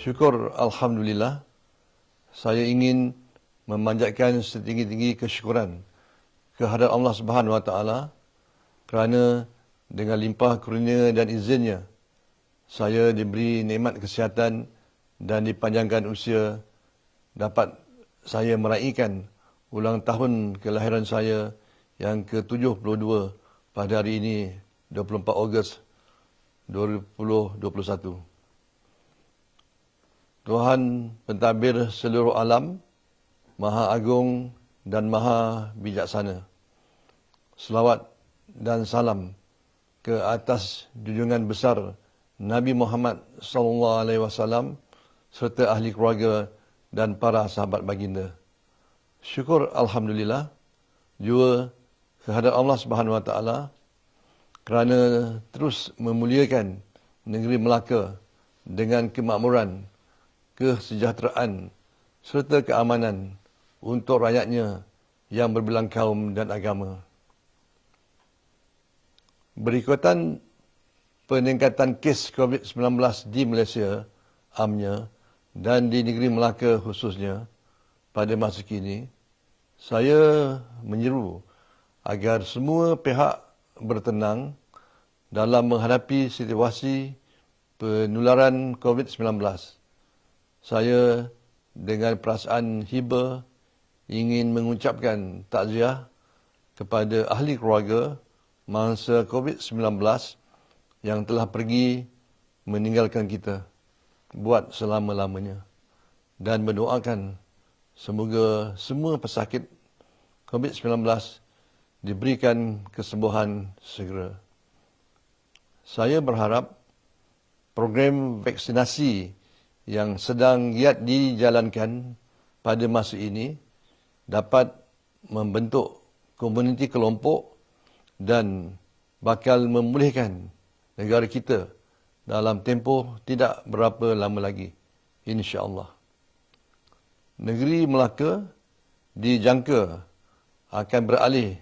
Syukur Alhamdulillah, saya ingin memanjatkan setinggi-tinggi kesyukuran kehadrat Allah Subhanahu Wa Taala kerana dengan limpah kurnia dan izinnya saya diberi nikmat kesihatan dan dipanjangkan usia dapat saya meraihkan ulang tahun kelahiran saya yang ke-72 pada hari ini 24 Ogos 2021. Tuhan pentadbir seluruh alam, Maha Agung dan Maha Bijaksana. Selawat dan salam ke atas junjungan besar Nabi Muhammad SAW serta ahli keluarga dan para sahabat baginda. Syukur Alhamdulillah juga kehadrat Allah Subhanahu Wa Taala kerana terus memuliakan negeri Melaka dengan kemakmuran, kesejahteraan serta keamanan untuk rakyatnya yang berbilang kaum dan agama. Berikutan peningkatan kes COVID-19 di Malaysia amnya dan di negeri Melaka khususnya pada masa kini, saya menyeru agar semua pihak bertenang dalam menghadapi situasi penularan COVID-19. Saya dengan perasaan hiba ingin mengucapkan takziah kepada ahli keluarga mangsa COVID-19 yang telah pergi meninggalkan kita buat selama-lamanya dan mendoakan semoga semua pesakit COVID-19 diberikan kesembuhan segera. Saya berharap program vaksinasi yang sedang giat dijalankan pada masa ini dapat membentuk komuniti kelompok dan bakal memulihkan negara kita dalam tempoh tidak berapa lama lagi, insya-Allah. Negeri Melaka dijangka akan beralih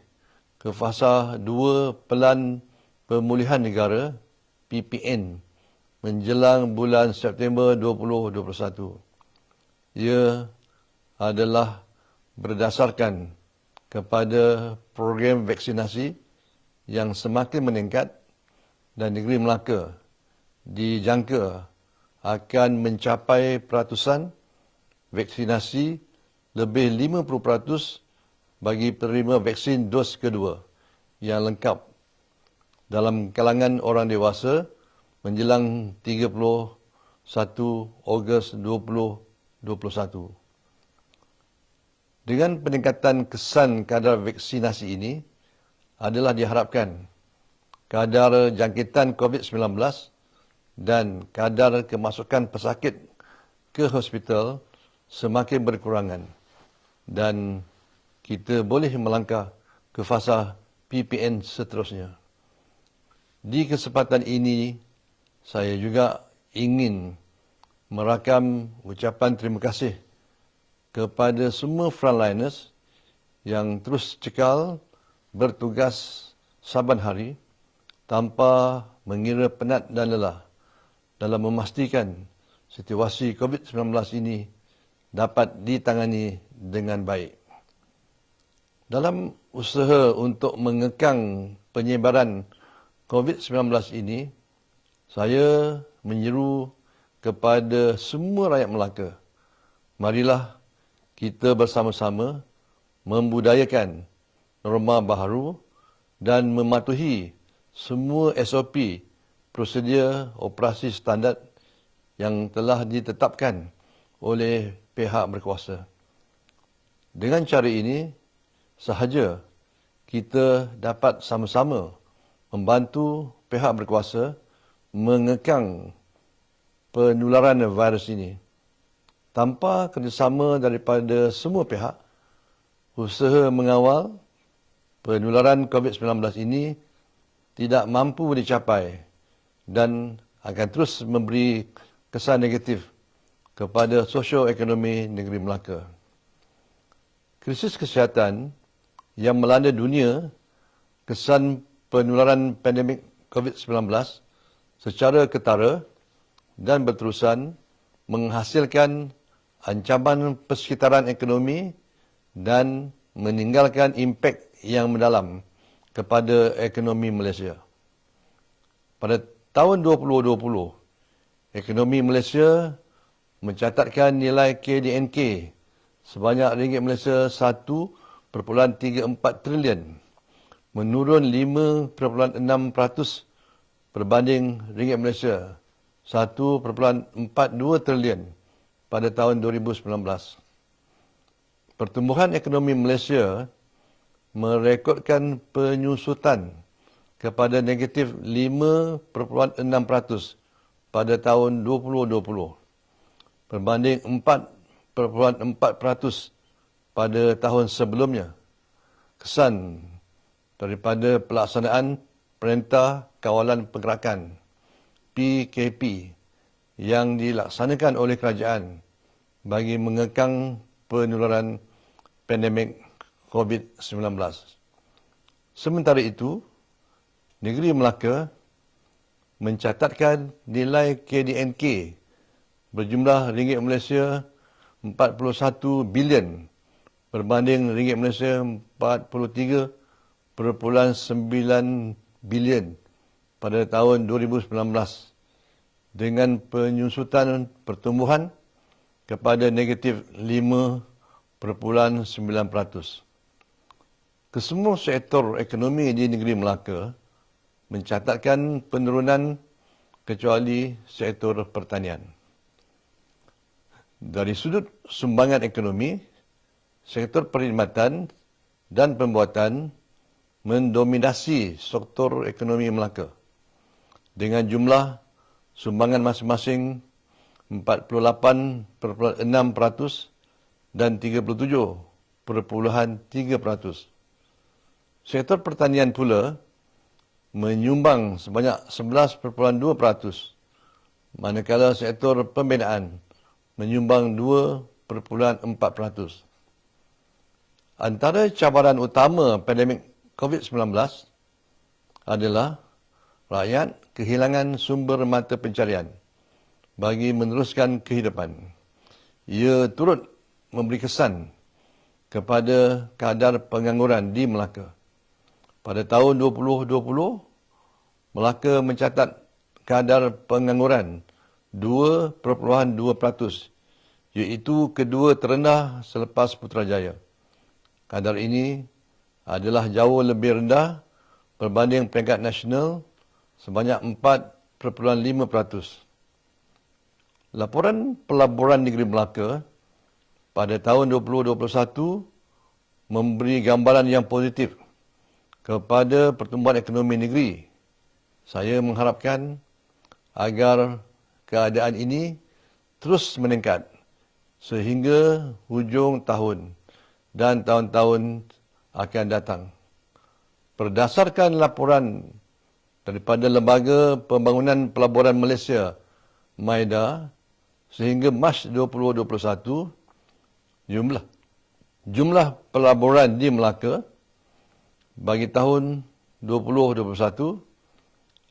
ke fasa 2 Pelan Pemulihan Negara (PPN) menjelang bulan September 2021. Ia adalah berdasarkan kepada program vaksinasi yang semakin meningkat dan negeri Melaka dijangka akan mencapai peratusan vaksinasi lebih 50% bagi penerima vaksin dos kedua yang lengkap dalam kalangan orang dewasa menjelang 31 Ogos 2021. Dengan peningkatan kesan kadar vaksinasi ini adalah diharapkan kadar jangkitan COVID-19 dan kadar kemasukan pesakit ke hospital semakin berkurangan dan kita boleh melangkah ke fasa PPN seterusnya. Di kesempatan ini, saya juga ingin merakam ucapan terima kasih kepada semua frontliners yang terus cekal bertugas saban hari tanpa mengira penat dan lelah dalam memastikan situasi COVID-19 ini dapat ditangani dengan baik. Dalam usaha untuk mengekang penyebaran COVID-19 ini, saya menyeru kepada semua rakyat Melaka, marilah kita bersama-sama membudayakan norma baharu dan mematuhi semua SOP, prosedur operasi standard yang telah ditetapkan oleh pihak berkuasa. Dengan cara ini, sahaja kita dapat sama-sama membantu pihak berkuasa mengekang penularan virus ini. Tanpa kerjasama daripada semua pihak, usaha mengawal penularan COVID-19 ini tidak mampu dicapai dan akan terus memberi kesan negatif kepada sosioekonomi negeri Melaka. Krisis kesihatan yang melanda dunia, kesan penularan pandemik COVID-19 secara ketara dan berterusan menghasilkan ancaman persekitaran ekonomi dan meninggalkan impak yang mendalam kepada ekonomi Malaysia. Pada tahun 2020, ekonomi Malaysia mencatatkan nilai KDNK sebanyak ringgit Malaysia 1.34 trilion, menurun 5.6% berbanding ringgit Malaysia 1.42 trilion pada tahun 2019. Pertumbuhan ekonomi Malaysia merekodkan penyusutan kepada negatif 5.6% pada tahun 2020 berbanding 4.4% pada tahun sebelumnya. Kesan daripada pelaksanaan Perintah Kawalan Pergerakan PKP yang dilaksanakan oleh kerajaan bagi mengekang penularan pandemik COVID-19. Sementara itu, negeri Melaka mencatatkan nilai KDNK berjumlah ringgit Malaysia 41 bilion berbanding ringgit Malaysia 43.9 bilion pada tahun 2019 dengan penyusutan pertumbuhan kepada negatif 5.9%. Kesemua sektor ekonomi di negeri Melaka mencatatkan penurunan kecuali sektor pertanian. Dari sudut sumbangan ekonomi, sektor perkhidmatan dan pembuatan mendominasi sektor ekonomi Melaka dengan jumlah sumbangan masing-masing 48.6% dan 37.3%. Sektor pertanian pula menyumbang sebanyak 11.2%, manakala sektor pembinaan menyumbang 2.4%. Antara cabaran utama pandemik COVID-19 adalah rakyat kehilangan sumber mata pencarian bagi meneruskan kehidupan. Ia turut memberi kesan kepada kadar pengangguran di Melaka. Pada tahun 2020, Melaka mencatat kadar pengangguran 2.2%, iaitu kedua terendah selepas Putrajaya. Kadar ini adalah jauh lebih rendah berbanding peringkat nasional sebanyak 4.5%. Laporan Pelaburan Negeri Melaka pada tahun 2021 memberi gambaran yang positif kepada pertumbuhan ekonomi negeri. Saya mengharapkan agar keadaan ini terus meningkat sehingga hujung tahun dan tahun-tahun akan datang. Berdasarkan laporan daripada Lembaga Pembangunan Pelaburan Malaysia, MAIDA, sehingga Mac 2021, jumlah pelaburan di Melaka bagi tahun 2021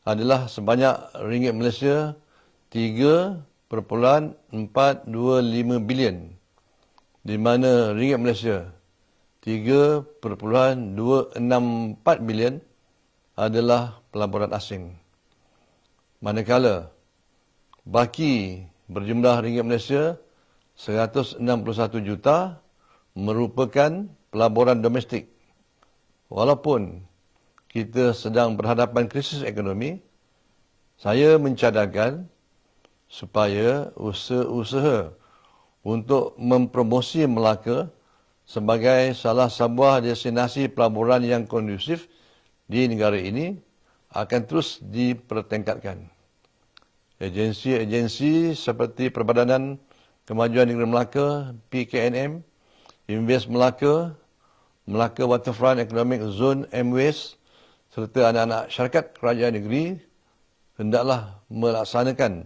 adalah sebanyak ringgit Malaysia 3.425 bilion, di mana ringgit Malaysia 3.264 bilion adalah pelaburan asing. Manakala baki berjumlah ringgit Malaysia 161 juta merupakan pelaburan domestik. Walaupun kita sedang berhadapan krisis ekonomi, saya mencadangkan supaya usaha-usaha untuk mempromosi Melaka sebagai salah sebuah destinasi pelaburan yang kondusif di negara ini akan terus dipertingkatkan. Agensi-agensi seperti Perbadanan Kemajuan Negeri Melaka, PKNM, Invest Melaka, Melaka Waterfront Economic Zone MWAS serta anak-anak syarikat kerajaan negeri hendaklah melaksanakan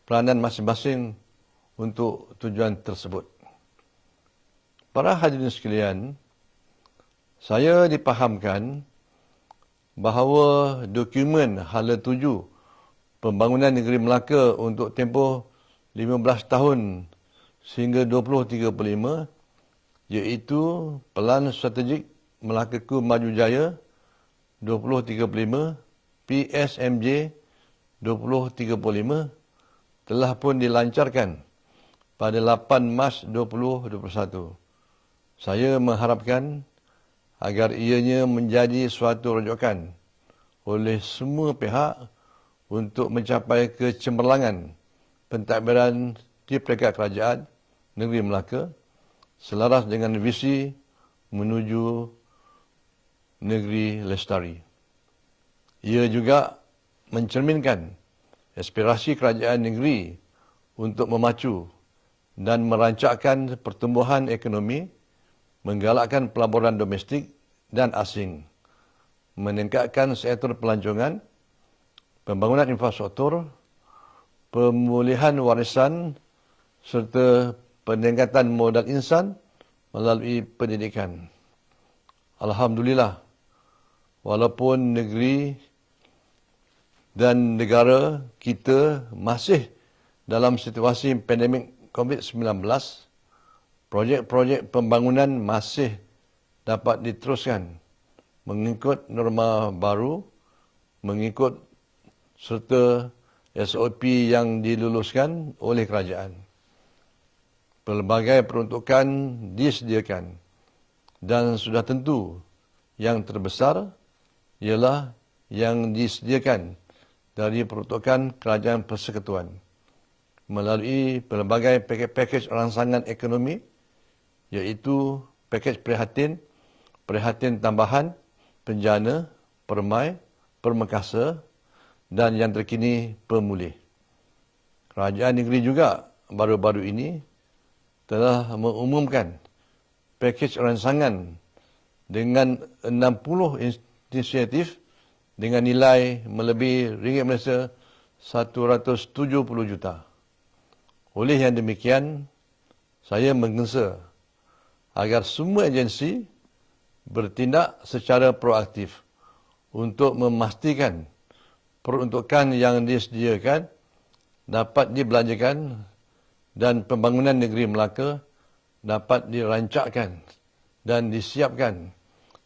peranan masing-masing untuk tujuan tersebut. Para hadirin sekalian, saya dipahamkan bahawa dokumen hala tuju pembangunan negeri Melaka untuk tempoh 15 tahun sehingga 2035, iaitu Pelan Strategik Melakaku Maju Jaya 2035 PSMJ 2035 telah pun dilancarkan pada 8 Mac 2021. Saya mengharapkan agar ianya menjadi suatu rujukan oleh semua pihak untuk mencapai kecemerlangan pentadbiran di peringkat kerajaan negeri Melaka selaras dengan visi menuju negeri lestari. Ia juga mencerminkan aspirasi kerajaan negeri untuk memacu dan merancakkan pertumbuhan ekonomi, menggalakkan pelaburan domestik dan asing, meningkatkan sektor pelancongan, pembangunan infrastruktur, pemulihan warisan serta peningkatan modal insan melalui pendidikan. Alhamdulillah, walaupun negeri dan negara kita masih dalam situasi pandemik COVID-19, projek-projek pembangunan masih dapat diteruskan mengikut norma baru, mengikut serta SOP yang diluluskan oleh kerajaan. Pelbagai peruntukan disediakan dan sudah tentu yang terbesar ialah yang disediakan dari peruntukan Kerajaan Persekutuan melalui pelbagai pakej rangsangan ekonomi, iaitu pakej prihatin tambahan, penjana, permai, permekasa dan yang terkini pemulih. Kerajaan negeri juga baru-baru ini telah mengumumkan pakej rangsangan dengan 60 inisiatif dengan nilai melebihi ringgit Malaysia 170 juta. Oleh yang demikian, saya menggesa agar semua agensi bertindak secara proaktif untuk memastikan peruntukan yang disediakan dapat dibelanjakan dan pembangunan negeri Melaka dapat dirancangkan dan disiapkan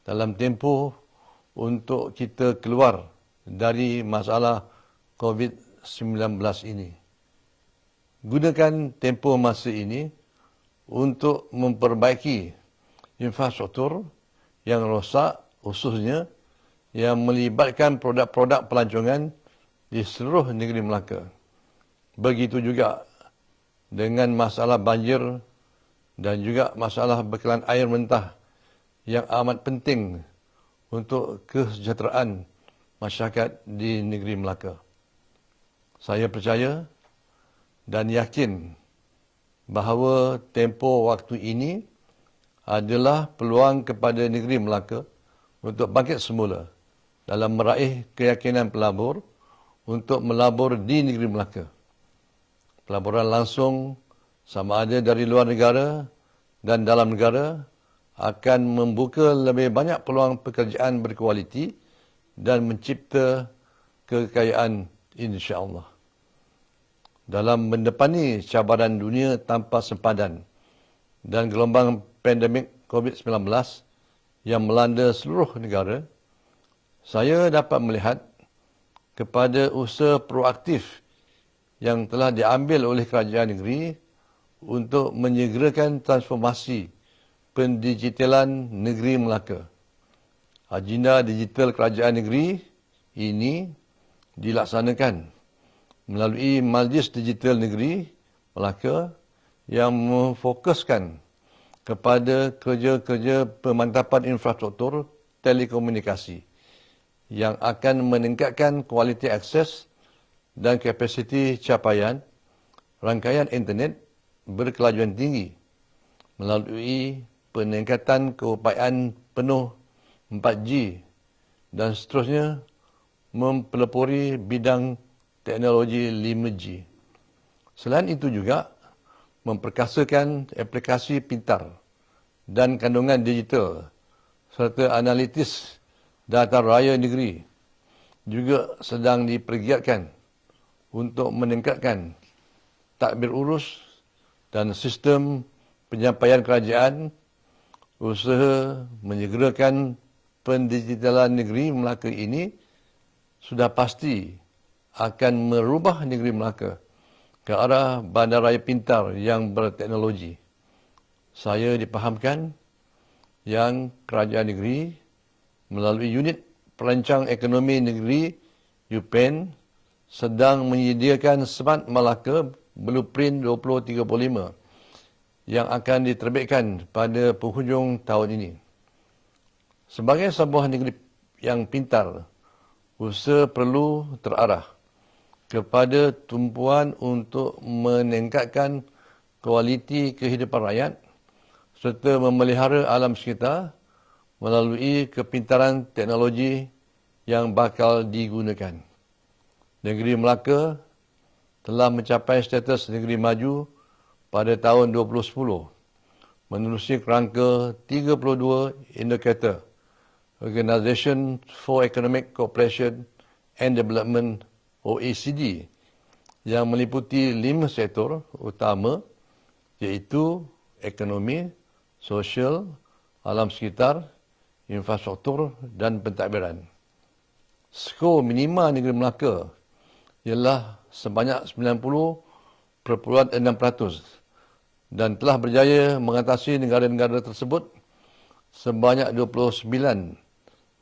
dalam tempoh untuk kita keluar dari masalah COVID-19 ini. Gunakan tempoh masa ini untuk memperbaiki infrastruktur yang rosak, khususnya yang melibatkan produk-produk pelancongan di seluruh negeri Melaka. Begitu juga dengan masalah banjir dan juga masalah bekalan air mentah yang amat penting untuk kesejahteraan masyarakat di negeri Melaka. Saya percaya dan yakin bahawa tempoh waktu ini adalah peluang kepada negeri Melaka untuk bangkit semula dalam meraih keyakinan pelabur untuk melabur di negeri Melaka. Pelaburan langsung sama ada dari luar negara dan dalam negara akan membuka lebih banyak peluang pekerjaan berkualiti dan mencipta kekayaan insya-Allah. Dalam mendepani cabaran dunia tanpa sempadan dan gelombang pandemik COVID-19 yang melanda seluruh negara, saya dapat melihat kepada usaha proaktif yang telah diambil oleh kerajaan negeri untuk menyegerakan transformasi pendigitalan negeri Melaka. Agenda digital kerajaan negeri ini dilaksanakan melalui Majlis Digital Negeri Melaka yang memfokuskan kepada kerja-kerja pemantapan infrastruktur telekomunikasi yang akan meningkatkan kualiti akses dan kapasiti capaian rangkaian internet berkelajuan tinggi melalui peningkatan keupayaan penuh 4G dan seterusnya mempelopori bidang teknologi 5G. Selain itu juga memperkasakan aplikasi pintar dan kandungan digital serta analitis data raya negeri juga sedang dipergiatkan untuk meningkatkan tadbir urus dan sistem penyampaian kerajaan, usaha menyegerakan pendigitalan negeri Melaka ini sudah pasti akan merubah negeri Melaka ke arah bandaraya pintar yang berteknologi. Saya dipahamkan yang kerajaan negeri melalui unit perancang ekonomi negeri UPEN sedang menyediakan Smart Melaka Blueprint 2035 yang akan diterbitkan pada penghujung tahun ini. Sebagai sebuah negeri yang pintar, usaha perlu terarah kepada tumpuan untuk meningkatkan kualiti kehidupan rakyat serta memelihara alam sekitar melalui kepintaran teknologi yang bakal digunakan. Negeri Melaka telah mencapai status negeri maju pada tahun 2010 menerusi kerangka 32 indikator Organisation for Economic Cooperation and Development OECD yang meliputi 5 sektor utama iaitu ekonomi, sosial, alam sekitar, infrastruktur dan pentadbiran. Skor minima negeri Melaka ialah sebanyak 90.6% dan telah berjaya mengatasi negara-negara tersebut sebanyak 29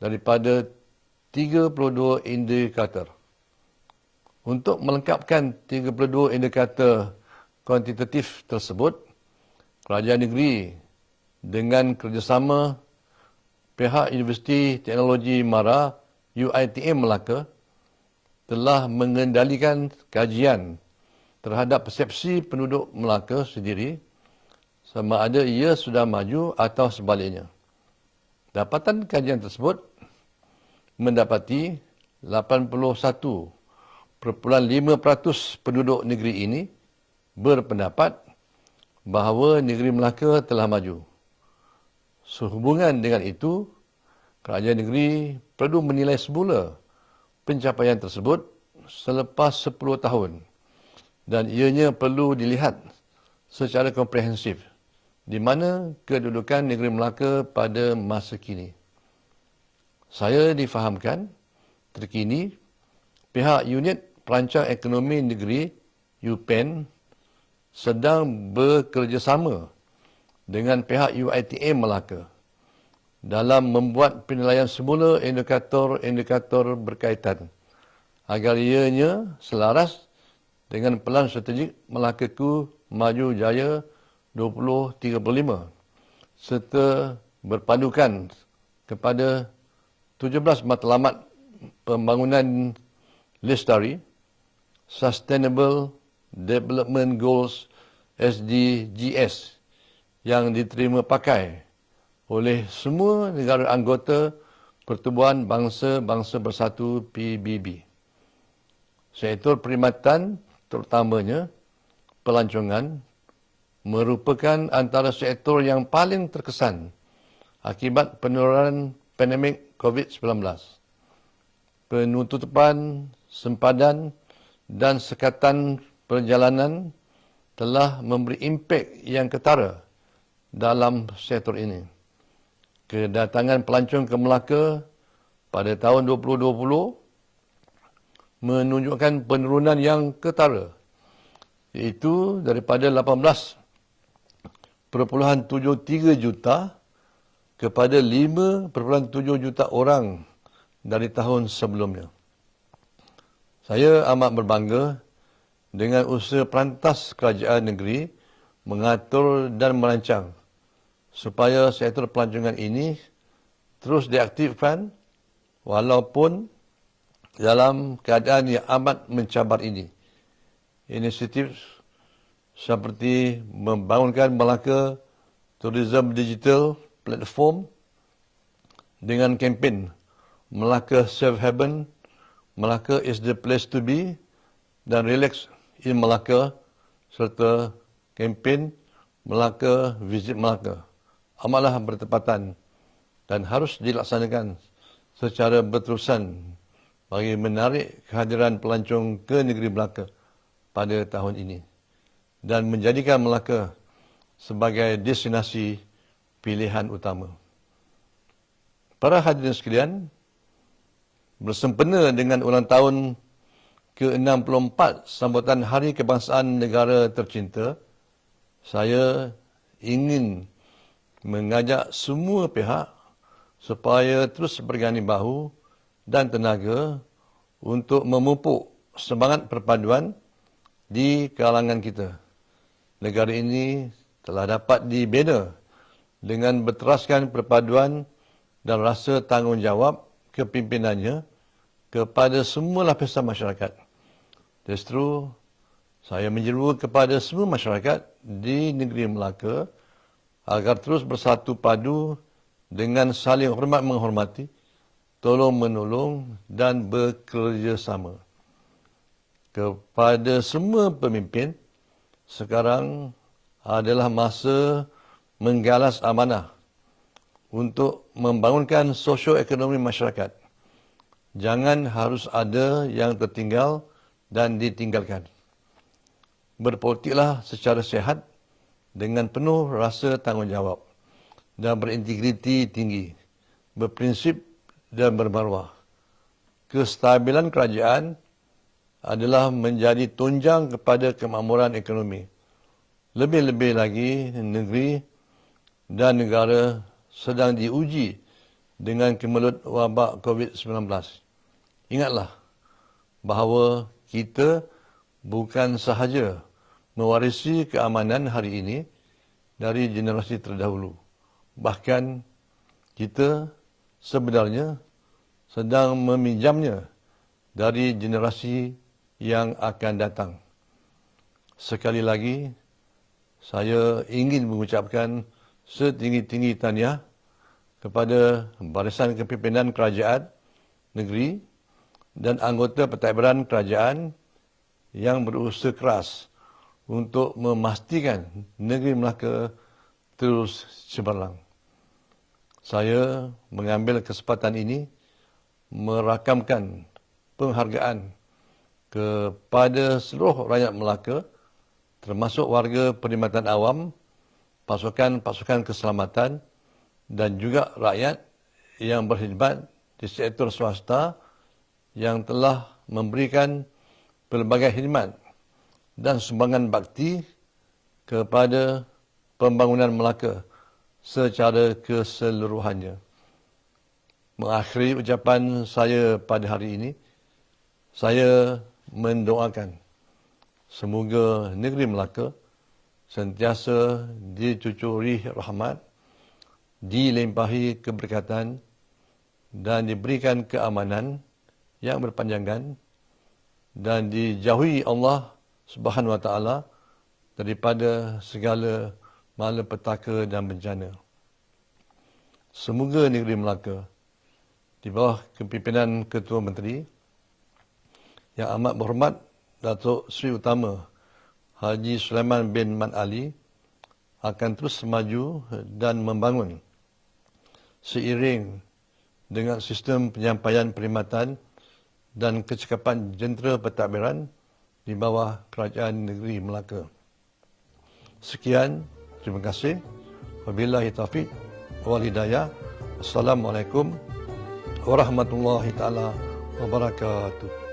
daripada 32 indikator. Untuk melengkapkan 32 indikator kuantitatif tersebut, kerajaan negeri dengan kerjasama pihak Universiti Teknologi MARA UiTM Melaka telah mengendalikan kajian terhadap persepsi penduduk Melaka sendiri sama ada ia sudah maju atau sebaliknya. Dapatan kajian tersebut mendapati 81.5% penduduk negeri ini berpendapat bahawa negeri Melaka telah maju. Sehubungan dengan itu, kerajaan negeri perlu menilai semula pencapaian tersebut selepas 10 tahun dan ianya perlu dilihat secara komprehensif di mana kedudukan negeri Melaka pada masa kini. Saya difahamkan terkini pihak unit perancang ekonomi negeri UPEN sedang bekerjasama dengan pihak UiTM Melaka dalam membuat penilaian semula indikator-indikator berkaitan agar ianya selaras dengan pelan strategik Melakaku Maju Jaya 2035 serta berpandukan kepada 17 matlamat pembangunan lestari, Sustainable Development Goals SDGs yang diterima pakai oleh semua negara anggota Pertubuhan Bangsa-Bangsa Bersatu PBB. Sektor perkhidmatan terutamanya pelancongan merupakan antara sektor yang paling terkesan akibat penularan pandemik COVID-19. Penutupan sempadan dan sekatan perjalanan telah memberi impak yang ketara dalam sektor ini. Kedatangan pelancong ke Melaka pada tahun 2020 menunjukkan penurunan yang ketara, iaitu daripada 18.73 juta kepada 5.7 juta orang dari tahun sebelumnya. Saya amat berbangga dengan usaha perantas kerajaan negeri mengatur dan merancang supaya sektor pelancongan ini terus diaktifkan walaupun dalam keadaan yang amat mencabar ini. Inisiatif seperti membangunkan Melaka Tourism Digital Platform dengan kempen Melaka Safe Haven, Melaka is the place to be dan Relax in Melaka serta kempen Melaka Visit Melaka amatlah bertepatan dan harus dilaksanakan secara berterusan bagi menarik kehadiran pelancong ke negeri Melaka pada tahun ini. dan menjadikan Melaka sebagai destinasi pilihan utama. Para hadirin sekalian, bersempena dengan ulang tahun ke-64 sambutan Hari Kebangsaan Negara Tercinta, saya ingin mengajak semua pihak supaya terus berganding bahu dan tenaga untuk memupuk semangat perpaduan di kalangan kita. Negara ini telah dapat dibina dengan berteraskan perpaduan dan rasa tanggungjawab kepimpinannya kepada semua lapisan masyarakat. Justru, saya menyeru kepada semua masyarakat di negeri Melaka agar terus bersatu padu dengan saling hormat menghormati, tolong-menolong dan bekerjasama. Kepada semua pemimpin, sekarang adalah masa menggalas amanah untuk membangunkan sosioekonomi masyarakat. Jangan harus ada yang tertinggal dan ditinggalkan. Berpolitiklah secara sihat dengan penuh rasa tanggungjawab dan berintegriti tinggi, berprinsip dan bermaruah. Kestabilan kerajaan adalah menjadi tunjang kepada kemakmuran ekonomi. Lebih-lebih lagi, negeri dan negara sedang diuji dengan kemelut wabak COVID-19. Ingatlah bahawa kita bukan sahaja mewarisi keamanan hari ini dari generasi terdahulu. Bahkan kita sebenarnya sedang meminjamnya dari generasi yang akan datang. Sekali lagi, saya ingin mengucapkan setinggi-tinggi tahniah kepada barisan kepimpinan kerajaan negeri dan anggota pentadbiran kerajaan yang berusaha keras untuk memastikan negeri Melaka terus cemerlang. Saya mengambil kesempatan ini merakamkan penghargaan kepada seluruh rakyat Melaka, termasuk warga perkhidmatan awam, pasukan-pasukan keselamatan dan juga rakyat yang berkhidmat di sektor swasta yang telah memberikan pelbagai khidmat dan sumbangan bakti kepada pembangunan Melaka secara keseluruhannya. Mengakhiri ucapan saya pada hari ini, saya mendoakan semoga negeri Melaka sentiasa dicucuri rahmat, dilimpahi keberkatan dan diberikan keamanan yang berpanjangan dan dijauhi Allah Subhanahu Wa Taala daripada segala malapetaka dan bencana. Semoga negeri Melaka di bawah kepimpinan Ketua Menteri Yang Amat Berhormat Datuk Seri Utama Haji Sulaiman bin Man Ali akan terus maju dan membangun seiring dengan sistem penyampaian perkhidmatan dan kecekapan jentera pentadbiran di bawah Kerajaan Negeri Melaka. Sekian, terima kasih. Wabillahi taufiq wal hidayah. Assalamualaikum warahmatullahi taala wabarakatuh.